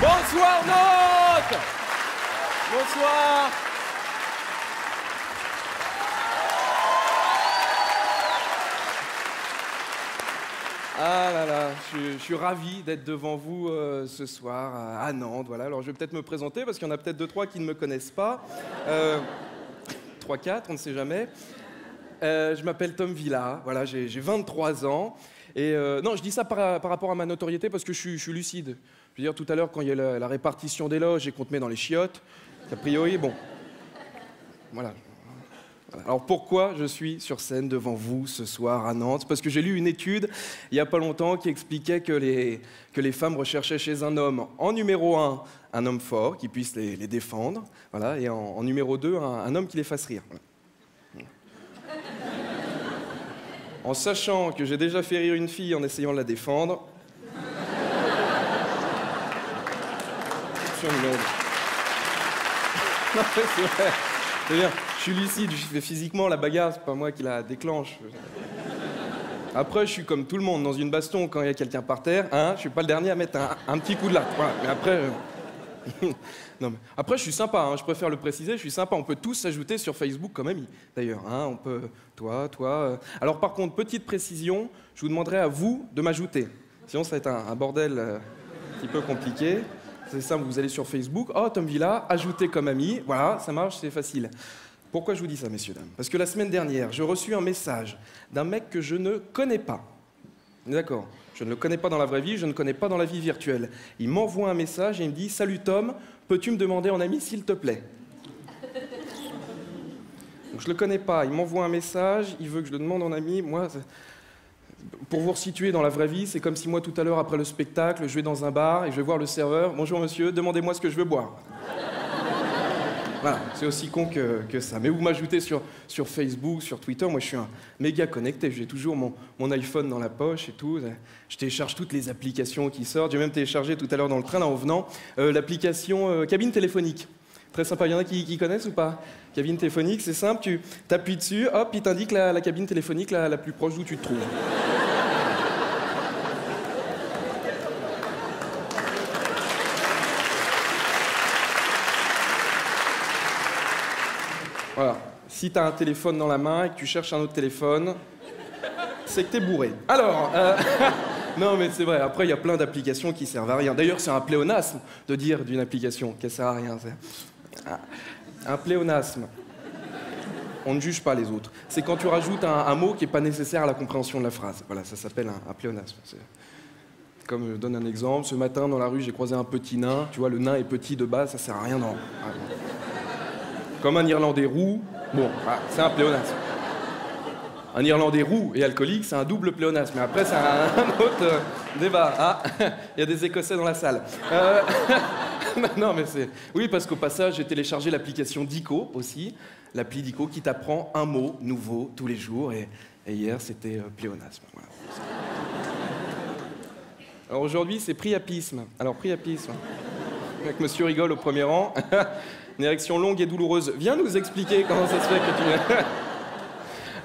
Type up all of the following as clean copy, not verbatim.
Bonsoir Nantes. Bonsoir. Ah là là, je suis ravi d'être devant vous ce soir à Nantes. Voilà. Alors je vais peut-être me présenter parce qu'il y en a peut-être 2-3 qui ne me connaissent pas. 3-4, on ne sait jamais. Je m'appelle Tom Villa, voilà, j'ai 23 ans. Et non, je dis ça par rapport à ma notoriété parce que je suis lucide. Je veux dire, tout à l'heure, quand il y a la répartition des loges et qu'on te met dans les chiottes, a priori, bon. Voilà. Alors pourquoi je suis sur scène devant vous ce soir à Nantes? Parce que j'ai lu une étude il n'y a pas longtemps qui expliquait que les femmes recherchaient chez un homme, en numéro 1, un homme fort qui puisse les défendre, voilà, et en numéro 2, un homme qui les fasse rire. Voilà. En sachant que j'ai déjà fait rire une fille en essayant de la défendre. Non, c'est vrai. C'est-à-dire, je suis lucide, physiquement, la bagarre, c'est pas moi qui la déclenche. Après, je suis comme tout le monde, dans une baston, quand il y a quelqu'un par terre, hein, je suis pas le dernier à mettre un petit coup de latte. Voilà. Mais après... non, mais après, je suis sympa, hein, je préfère le préciser, je suis sympa. On peut tous s'ajouter sur Facebook comme amis, d'ailleurs. Hein, on peut... Toi... Alors, par contre, petite précision, je vous demanderai à vous de m'ajouter. Sinon, ça va être un bordel un petit peu compliqué. C'est simple, vous allez sur Facebook, oh, Tom Villa, ajouter comme ami, voilà, ça marche, c'est facile. Pourquoi je vous dis ça, messieurs, dames? Parce que la semaine dernière, j'ai reçu un message d'un mec que je ne connais pas. D'accord? Je ne le connais pas dans la vraie vie, je ne connais pas dans la vie virtuelle. Il m'envoie un message et il me dit « Salut Tom, peux-tu me demander en ami s'il te plaît ?» Donc je ne le connais pas, il m'envoie un message, il veut que je le demande en ami, moi... Pour vous resituer dans la vraie vie, c'est comme si moi, tout à l'heure, après le spectacle, je vais dans un bar et je vais voir le serveur. « Bonjour monsieur, demandez-moi ce que je veux boire. » Voilà, c'est aussi con que ça. Mais vous m'ajoutez sur Facebook, sur Twitter, moi je suis un méga connecté. J'ai toujours mon iPhone dans la poche et tout. Je télécharge toutes les applications qui sortent. J'ai même téléchargé tout à l'heure dans le train, là, en venant, l'application cabine téléphonique. Très sympa. Il y en a qui connaissent ou pas? Cabine téléphonique, c'est simple, tu t'appuies dessus, hop, il t'indique la cabine téléphonique la plus proche d'où tu te trouves. Voilà. Si tu as un téléphone dans la main et que tu cherches un autre téléphone, c'est que tu es bourré. Alors, non mais c'est vrai, après il y a plein d'applications qui servent à rien. D'ailleurs, c'est un pléonasme de dire d'une application qu'elle sert à rien. Un pléonasme. On ne juge pas les autres. C'est quand tu rajoutes un mot qui n'est pas nécessaire à la compréhension de la phrase. Voilà, ça s'appelle un pléonasme. Comme je donne un exemple, ce matin dans la rue, j'ai croisé un petit nain. Tu vois, le nain est petit de base, ça sert à rien dans... Comme un Irlandais roux, bon, voilà, c'est un pléonasme. Un Irlandais roux et alcoolique, c'est un double pléonasme. Mais après, c'est un autre débat. Ah, il y a des Écossais dans la salle. Non, mais c'est... Oui, parce qu'au passage, j'ai téléchargé l'application Dico aussi. L'appli Dico qui t'apprend un mot nouveau tous les jours. Et hier, c'était pléonasme. Voilà. Alors aujourd'hui, c'est priapisme. Alors, priapisme. Avec monsieur rigole au premier rang. Une érection longue et douloureuse. Viens nous expliquer comment ça se fait que tu...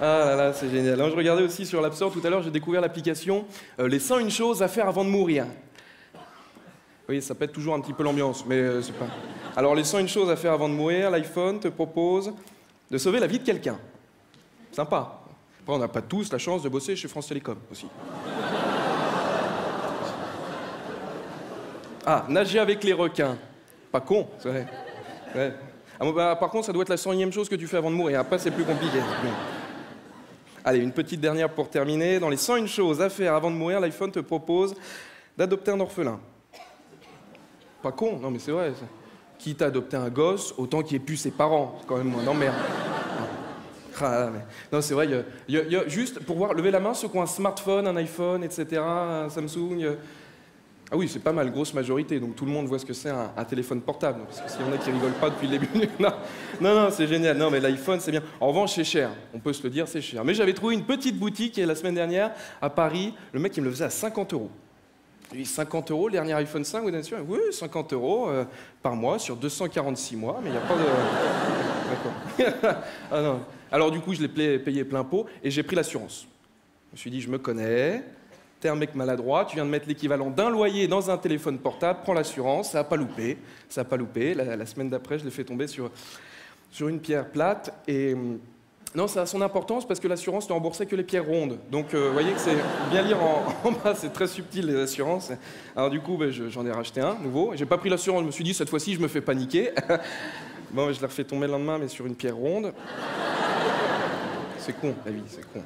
Ah là là, c'est génial. Alors, je regardais aussi sur l'App Store tout à l'heure, j'ai découvert l'application Les 101 choses à faire avant de mourir. Oui, ça pète toujours un petit peu l'ambiance, mais c'est pas... Alors, les 101 choses à faire avant de mourir, l'iPhone te propose de sauver la vie de quelqu'un. Sympa. Après, on n'a pas tous la chance de bosser chez France Télécom aussi. Ah, nager avec les requins. Pas con, c'est vrai. Ouais. Ah, bon, bah, par contre, ça doit être la 100e chose que tu fais avant de mourir. Après, c'est plus compliqué. Allez, une petite dernière pour terminer. Dans les 101 choses à faire avant de mourir, l'iPhone te propose d'adopter un orphelin. Pas con, non mais c'est vrai. Quitte à adopter un gosse, autant qu'il ait plus ses parents. C'est quand même moins d'emmerde. Ah, mais... Non, c'est vrai, il y a juste, pour voir, levez la main, ceux qui ont un smartphone, un iPhone, etc., un Samsung... Ah oui, c'est pas mal, grosse majorité, donc tout le monde voit ce que c'est un téléphone portable. Parce que s'il y en a qui rigolent pas depuis le début... Non, c'est génial. Non, mais l'iPhone, c'est bien. En revanche, c'est cher. On peut se le dire, c'est cher. Mais j'avais trouvé une petite boutique la semaine dernière, à Paris. Le mec, il me le faisait à 50 €. Oui, 50 €, le dernier iPhone 5, vous êtes sûr? Oui, 50 € par mois, sur 246 mois, mais il n'y a pas de... D'accord. Ah non. Alors du coup, je l'ai payé plein pot, et j'ai pris l'assurance. Je me suis dit, je me connais... T'es un mec maladroit, tu viens de mettre l'équivalent d'un loyer dans un téléphone portable, prends l'assurance, ça n'a pas loupé. Ça n'a pas loupé. La semaine d'après, je l'ai fait tomber sur une pierre plate. Et non, ça a son importance parce que l'assurance ne remboursait que les pierres rondes. Donc, vous voyez que c'est bien lire en bas, c'est très subtil les assurances. Alors du coup, j'en ai racheté un nouveau. J'ai pas pris l'assurance, je me suis dit, cette fois-ci, je me fais paniquer. Bon, je l'ai refait tomber le lendemain, mais sur une pierre ronde. C'est con, la vie, c'est con.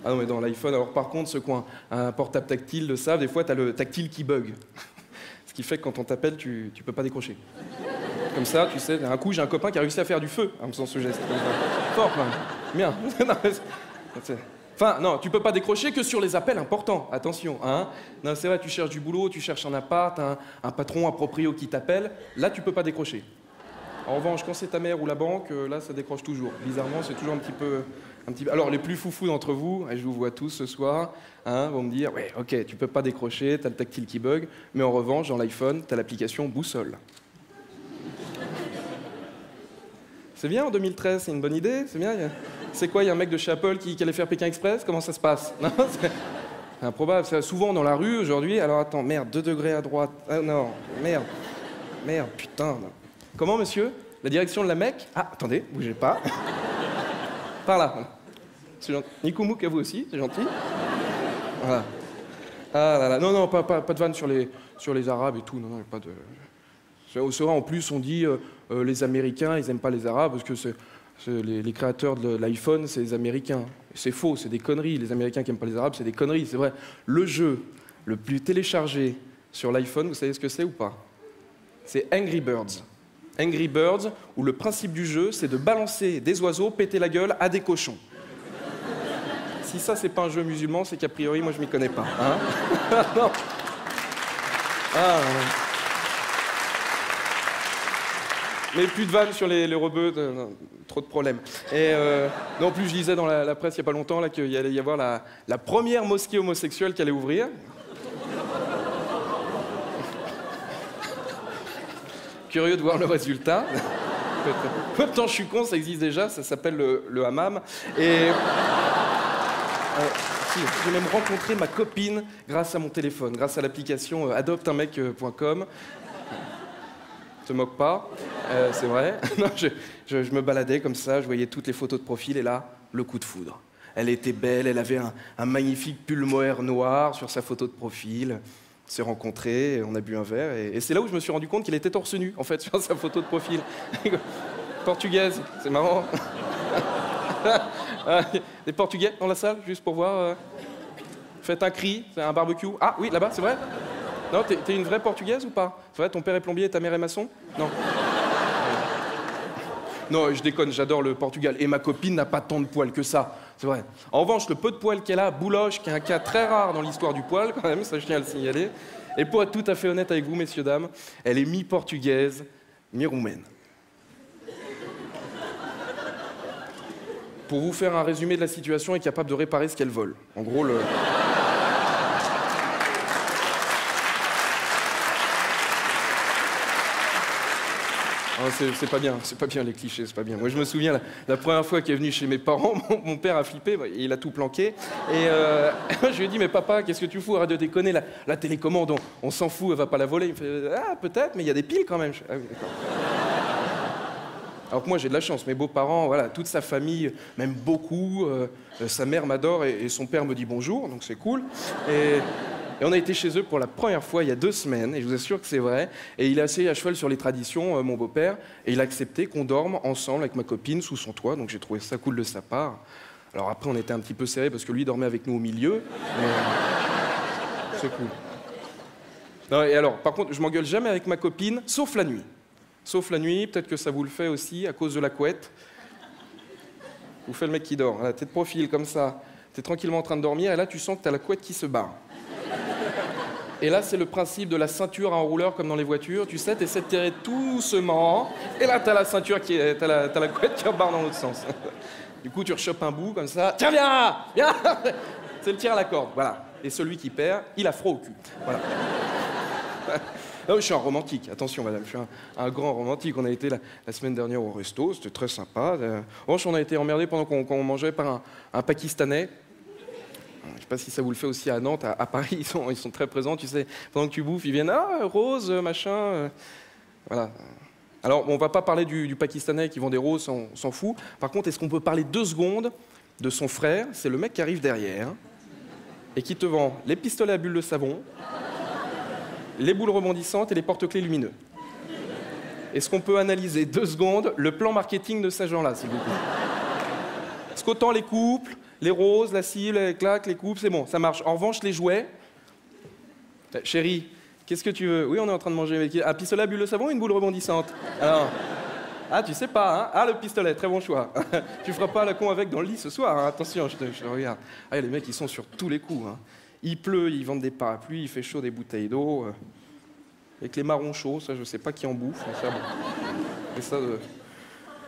Ah non, mais dans l'iPhone, alors par contre, ceux qui ont un portable tactile le savent, des fois, t'as le tactile qui bug. Ce qui fait que quand on t'appelle, tu peux pas décrocher. Comme ça, tu sais, un coup, j'ai un copain qui a réussi à faire du feu en faisant ce geste. Fort, quand même. Bien. Enfin, non, tu peux pas décrocher que sur les appels importants. Attention, hein. Non, c'est vrai, tu cherches du boulot, tu cherches un appart, un patron, un proprio qui t'appelle. Là, tu peux pas décrocher. En revanche, quand c'est ta mère ou la banque, là, ça décroche toujours. Bizarrement, c'est toujours un petit peu... Alors, les plus foufous d'entre vous, et je vous vois tous ce soir, hein, vont me dire, ouais, ok, tu peux pas décrocher, t'as le tactile qui bug, mais en revanche, dans l'iPhone, t'as l'application Boussole. C'est bien, en 2013, c'est une bonne idée, c'est bien. C'est quoi, il y a un mec de chez Apple qui allait faire Pékin Express? Comment ça se passe? Non, c'est improbable, c'est souvent dans la rue aujourd'hui. Alors attends, merde, 2 degrés à droite. Ah non, merde, putain. Non. Comment, monsieur? La direction de la Mecque? Ah, attendez, bougez pas. Par là. C'est gentil. Nikoumou, à vous aussi, c'est gentil. Voilà. Ah là là, non, pas de vanne sur les Arabes et tout, non, pas de... C'est vrai, en plus, on dit les Américains, ils n'aiment pas les Arabes parce que les créateurs de l'iPhone, c'est les Américains. C'est faux, c'est des conneries. Les Américains qui n'aiment pas les Arabes, c'est des conneries, c'est vrai. Le jeu le plus téléchargé sur l'iPhone, vous savez ce que c'est ou pas? C'est Angry Birds. Angry Birds, où le principe du jeu, c'est de balancer des oiseaux, péter la gueule à des cochons. Si ça, c'est pas un jeu musulman, c'est qu'a priori, moi, je m'y connais pas. Hein? Non. Ah, mais plus de vannes sur les rebeux, trop de problèmes. Et non, en plus, je lisais dans la presse il n'y a pas longtemps qu'il allait y avoir la première mosquée homosexuelle qui allait ouvrir. Curieux de voir le résultat. Pourtant, je suis con, ça existe déjà, ça s'appelle le hammam. Et si, j'ai même rencontré ma copine grâce à mon téléphone, grâce à l'application adopteunmec.com. Te moque pas, c'est vrai. Non, je me baladais comme ça, je voyais toutes les photos de profil et là, le coup de foudre. Elle était belle, elle avait un magnifique pull mohair noir sur sa photo de profil. On s'est rencontrés, on a bu un verre et c'est là où je me suis rendu compte qu'il était torse nu, en fait, sur sa photo de profil. Portugaise, c'est marrant. Des Portugais dans la salle, juste pour voir. Faites un cri, c'est un barbecue. Ah oui, là-bas, c'est vrai? Non, t'es une vraie Portugaise ou pas? C'est vrai, ton père est plombier et ta mère est maçon? Non. Non, je déconne, j'adore le Portugal. Et ma copine n'a pas tant de poils que ça, c'est vrai. En revanche, le peu de poils qu'elle a, bouloche, qui est un cas très rare dans l'histoire du poil, quand même, ça je tiens à le signaler. Et pour être tout à fait honnête avec vous, messieurs, dames, elle est mi-portugaise, mi-roumaine. Pour vous faire un résumé de la situation, elle est capable de réparer ce qu'elle vole. En gros, le... Oh, c'est pas bien les clichés, c'est pas bien. Moi je me souviens, la première fois qu'il est venu chez mes parents, mon père a flippé, il a tout planqué. Et je lui ai dit, mais papa, qu'est-ce que tu fous? Arrête de déconner, la télécommande, on s'en fout, elle va pas la voler. Il me fait, ah peut-être, mais il y a des piles quand même. Ah, oui, d'accord. Alors que moi j'ai de la chance, mes beaux-parents, voilà, toute sa famille m'aime beaucoup, sa mère m'adore et son père me dit bonjour, donc c'est cool. Et on a été chez eux pour la première fois il y a 2 semaines, et je vous assure que c'est vrai. Et il est assez à cheval sur les traditions, mon beau-père, et il a accepté qu'on dorme ensemble avec ma copine sous son toit, donc j'ai trouvé ça cool de sa part. Alors après, on était un petit peu serrés parce que lui dormait avec nous au milieu, mais c'est cool. Non, et alors, par contre, je m'engueule jamais avec ma copine, sauf la nuit. Sauf la nuit, peut-être que ça vous le fait aussi, à cause de la couette. Vous faites le mec qui dort, voilà, t'es de profil comme ça, t'es tranquillement en train de dormir, et là tu sens que t'as la couette qui se barre. Et là, c'est le principe de la ceinture à enrouleur comme dans les voitures. Tu sais, t'essaies de tirer doucement, et là, t'as la ceinture t'as la couette qui repart dans l'autre sens. Du coup, tu rechopes un bout comme ça. Tiens, viens. C'est le tir à la corde, voilà. Et celui qui perd, il a froid au cul. Voilà. Non, je suis un romantique, attention madame, je suis un grand romantique. On a été la semaine dernière au resto, c'était très sympa. En revanche, on a été emmerdés pendant qu'on mangeait par un Pakistanais. Je ne sais pas si ça vous le fait aussi à Nantes, à Paris, ils sont très présents, tu sais. Pendant que tu bouffes, ils viennent « Ah, rose, machin. » Voilà. Alors, on ne va pas parler du Pakistanais qui vend des roses, on s'en fout. Par contre, est-ce qu'on peut parler 2 secondes de son frère? C'est le mec qui arrive derrière et qui te vend les pistolets à bulles de savon, les boules rebondissantes et les porte-clés lumineux. Est-ce qu'on peut analyser 2 secondes le plan marketing de ces gens-là, s'il vous plaît? Parce qu'autant les couples, les roses, la cible, les claques, les coupes, c'est bon, ça marche. En revanche, les jouets... Chérie, qu'est-ce que tu veux? Oui, on est en train de manger un pistolet à bulles de savon ou une boule rebondissante? Alors... Ah, tu sais pas, hein? Ah, le pistolet, très bon choix. Tu feras pas la con avec dans le lit ce soir, hein? Attention, je te regarde. Ah, les mecs, ils sont sur tous les coups, hein. Il pleut, ils vendent des parapluies, il fait chaud, des bouteilles d'eau. Avec les marrons chauds, ça, je sais pas qui en bouffe. Ça, bon. Et ça,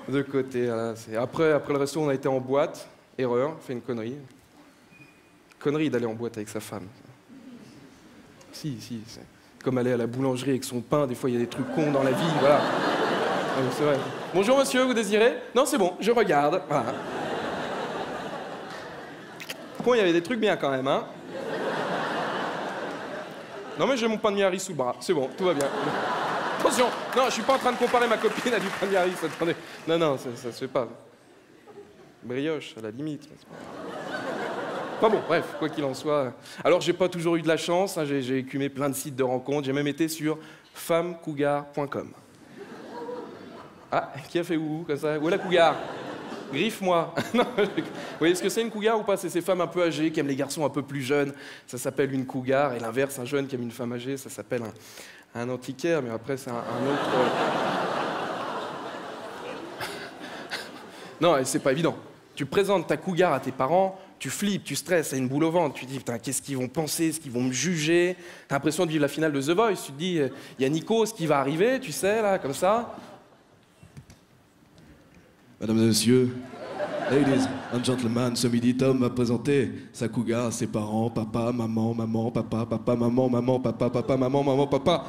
de côté. Voilà, après le resto, on a été en boîte. Erreur, fait une connerie. Connerie d'aller en boîte avec sa femme. Si, c'est comme aller à la boulangerie avec son pain. Des fois, il y a des trucs cons dans la vie, voilà. Ah, c'est vrai. Bonjour monsieur, vous désirez? Non, c'est bon, je regarde. Voilà. Bon, il y avait des trucs bien quand même, hein. Non mais j'ai mon pain de Miari sous le bras, c'est bon, tout va bien. Attention, non, je suis pas en train de comparer ma copine à du pain de Miari, attendez. Non, ça se fait pas. Brioche, à la limite. Enfin bon, bref, quoi qu'il en soit. Alors, j'ai pas toujours eu de la chance, hein, j'ai écumé plein de sites de rencontres, j'ai même été sur femmecougar.com. Ah, qui a fait où, comme ça? Où est la cougar? Griffe-moi. Vous voyez ce que c'est une cougar ou pas? C'est ces femmes un peu âgées qui aiment les garçons un peu plus jeunes. Ça s'appelle une cougar. Et l'inverse, un jeune qui aime une femme âgée, ça s'appelle un antiquaire. Mais après, c'est un autre... Non, et c'est pas évident. Tu présentes ta cougar à tes parents, tu flippes, tu stresses, t'as une boule au ventre. Tu te dis, putain, qu'est-ce qu'ils vont penser? Est-ce qu'ils vont me juger? T'as l'impression de vivre la finale de The Voice. Tu te dis, il y a Nico, ce qui va arriver, tu sais, là, comme ça. Mesdames et messieurs, ladies and gentlemen, ce midi, Tom m'a présenté sa cougar à ses parents, papa, maman, maman, papa, papa, maman, maman, papa, papa, maman, maman, papa,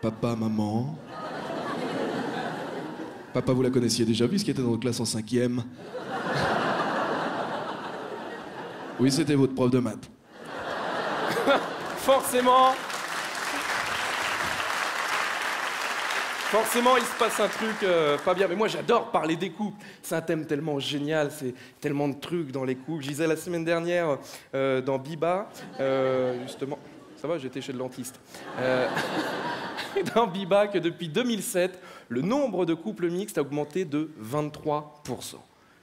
papa, maman. Papa, vous la connaissiez déjà, puisqu'il était dans notre classe en 5e. Oui, c'était votre prof de maths. Forcément, il se passe un truc pas bien. Mais moi, j'adore parler des couples. C'est un thème tellement génial, c'est tellement de trucs dans les couples. Je disais la semaine dernière dans Biba, justement... Ça va, j'étais chez le dentiste. Dans Biba, que depuis 2007, le nombre de couples mixtes a augmenté de 23%.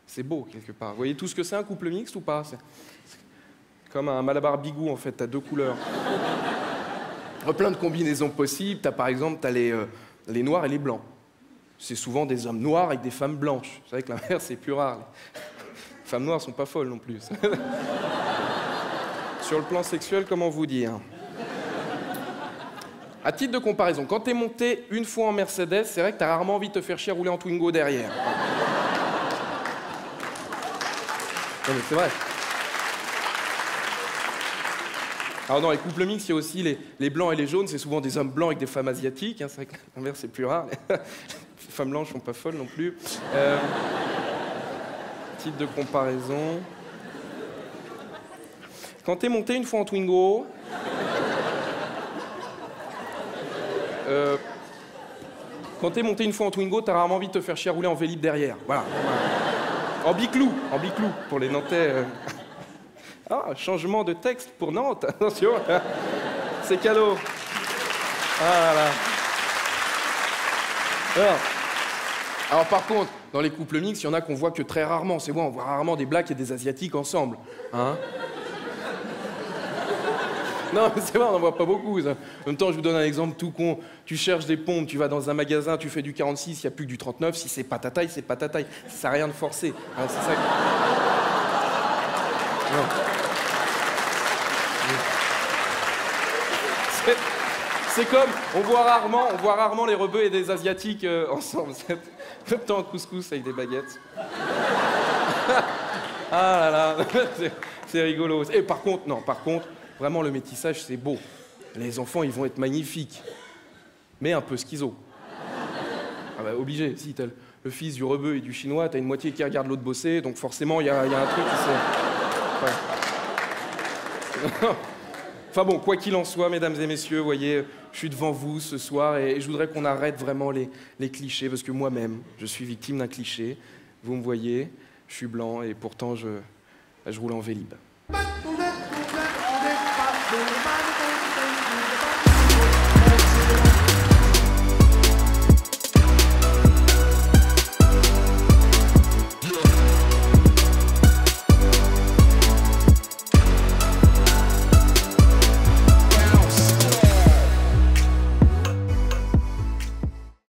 C'est beau, quelque part. Vous voyez tout ce que c'est un couple mixte ou pas? C'est comme un Malabar Bigou, en fait, t'as 2 couleurs. Plein de combinaisons possibles. Par exemple, t'as les noirs et les blancs. C'est souvent des hommes noirs avec des femmes blanches. Vous savez que l'inverse, c'est plus rare. Les femmes noires sont pas folles non plus. Sur le plan sexuel, comment vous dire? À titre de comparaison, quand t'es monté une fois en Mercedes, c'est vrai que t'as rarement envie de te faire chier rouler en Twingo derrière. Non mais c'est vrai. Alors dans les couples mixtes, il y a aussi les blancs et les jaunes, c'est souvent des hommes blancs avec des femmes asiatiques, hein. C'est vrai que l'inverse c'est plus rare. Les femmes blanches sont pas folles non plus. Titre de comparaison. Quand t'es monté une fois en Twingo... quand t'es monté une fois en Twingo, t'as rarement envie de te faire chier à rouler en Vélib derrière. Voilà. En biclou, pour les Nantais. Ah, changement de texte pour Nantes, attention. C'est cadeau. Ah là là. Alors par contre, dans les couples mixtes, il y en a qu'on voit que très rarement. C'est bon, on voit rarement des Blacks et des Asiatiques ensemble. Hein? Non, mais c'est vrai, on n'en voit pas beaucoup. Ça. En même temps, je vous donne un exemple tout con. Tu cherches des pompes, tu vas dans un magasin, tu fais du 46, il n'y a plus que du 39. Si c'est pas ta taille, c'est pas ta taille. Ça sert à rien de forcer. Hein, c'est ça que... C'est comme, on voit rarement les rebeux et des Asiatiques ensemble. Tout le temps en couscous avec des baguettes. Ah là là, c'est rigolo. Et par contre, vraiment, le métissage, c'est beau. Les enfants, ils vont être magnifiques. Mais un peu schizo. Ah bah, obligé. Si t'as le fils du rebeu et du chinois, t'as une moitié qui regarde l'autre bosser, donc forcément, il y a un truc qui s'est... Ouais. Enfin bon, quoi qu'il en soit, mesdames et messieurs, vous voyez, je suis devant vous ce soir et je voudrais qu'on arrête vraiment les clichés, parce que moi-même, je suis victime d'un cliché. Vous me voyez, je suis blanc et pourtant je roule en Vélib'.